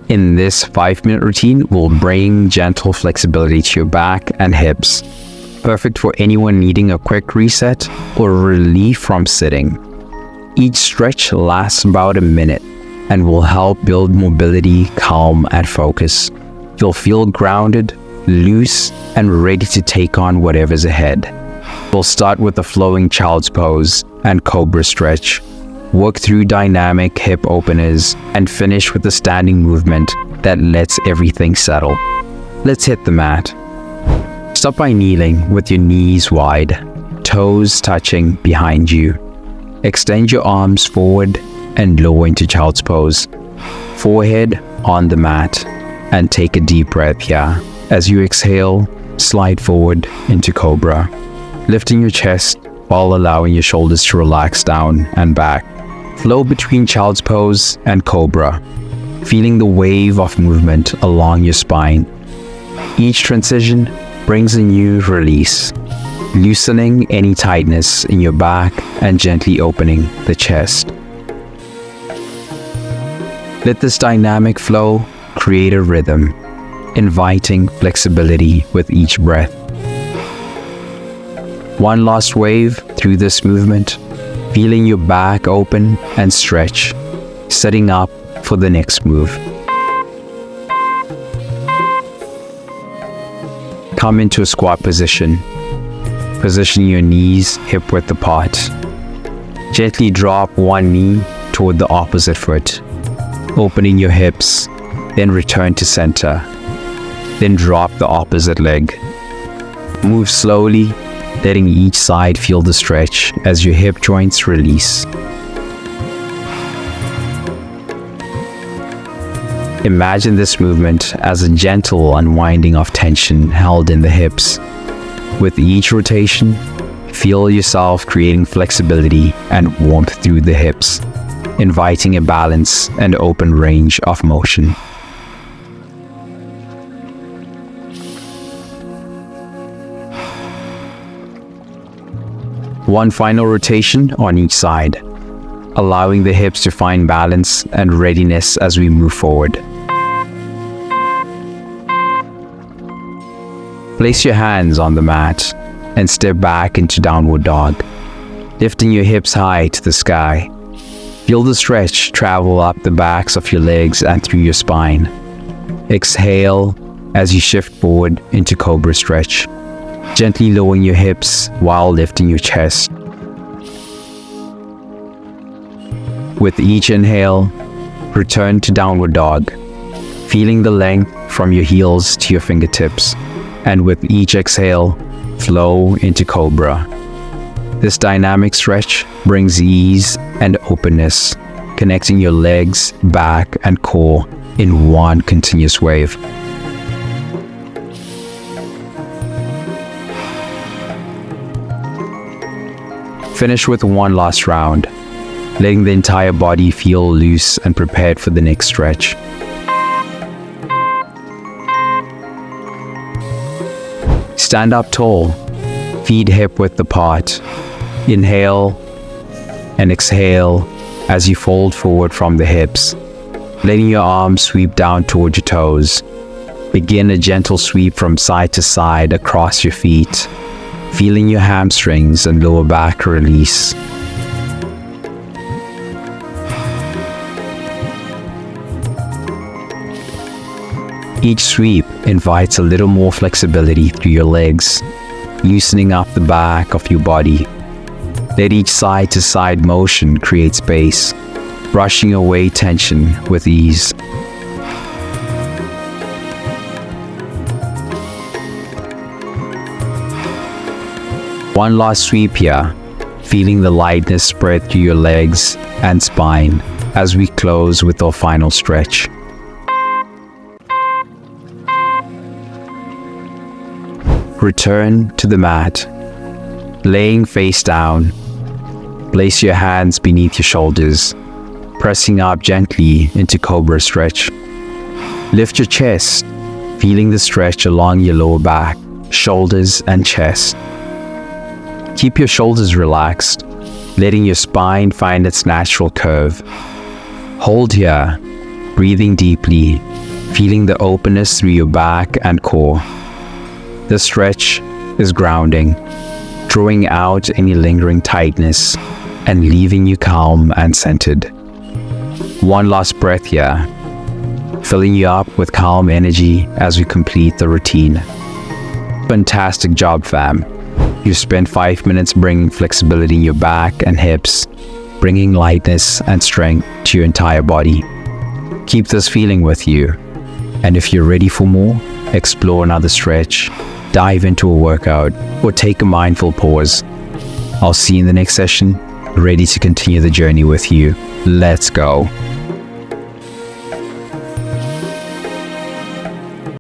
In this 5-minute routine, we'll bring gentle flexibility to your back and hips. Perfect for anyone needing a quick reset or relief from sitting. Each stretch lasts about a minute and will help build mobility, calm, and focus. You'll feel grounded, loose, and ready to take on whatever's ahead. We'll start with the flowing child's pose and Cobra stretch. Work through dynamic hip openers and finish with a standing movement that lets everything settle. Let's hit the mat. Start by kneeling with your knees wide, toes touching behind you. Extend your arms forward and lower into child's pose. Forehead on the mat, and take a deep breath here. As you exhale, slide forward into Cobra, lifting your chest while allowing your shoulders to relax down and back. Flow between child's pose and Cobra, feeling the wave of movement along your spine. Each transition brings a new release, loosening any tightness in your back and gently opening the chest. Let this dynamic flow create a rhythm, inviting flexibility with each breath. One last wave through this movement, feeling your back open and stretch, setting up for the next move. Come into a squat position. Position your knees hip-width apart. Gently drop one knee toward the opposite foot, opening your hips, then return to center. Then drop the opposite leg. Move slowly, letting each side feel the stretch as your hip joints release. Imagine this movement as a gentle unwinding of tension held in the hips. With each rotation, feel yourself creating flexibility and warmth through the hips, inviting a balance and open range of motion. One final rotation on each side, allowing the hips to find balance and readiness as we move forward. Place your hands on the mat and step back into downward dog, lifting your hips high to the sky. Feel the stretch travel up the backs of your legs and through your spine. Exhale as you shift forward into Cobra stretch, gently lowering your hips while lifting your chest. With each inhale, return to downward dog, feeling the length from your heels to your fingertips. And with each exhale, flow into Cobra. This dynamic stretch brings ease and openness, connecting your legs, back, and core in one continuous wave. Finish with one last round, letting the entire body feel loose and prepared for the next stretch. Stand up tall, feet hip-width apart. Inhale and exhale as you fold forward from the hips, letting your arms sweep down towards your toes. Begin a gentle sweep from side to side across your feet, feeling your hamstrings and lower back release. Each sweep invites a little more flexibility through your legs, loosening up the back of your body. Let each side-to-side motion create space, brushing away tension with ease. One last sweep here, feeling the lightness spread through your legs and spine as we close with our final stretch. Return to the mat, laying face down. Place your hands beneath your shoulders, pressing up gently into Cobra stretch. Lift your chest, feeling the stretch along your lower back, shoulders, and chest. Keep your shoulders relaxed, letting your spine find its natural curve. Hold here, Breathing deeply, feeling the openness through your back and core. This stretch is grounding, drawing out any lingering tightness and leaving you calm and centered. One last breath here, filling you up with calm energy as we complete the routine. Fantastic job, fam. You've spent 5 minutes bringing flexibility in your back and hips, bringing lightness and strength to your entire body. Keep this feeling with you, and if you're ready for more, explore another stretch, dive into a workout, or take a mindful pause. I'll see you in the next session, ready to continue the journey with you. Let's go.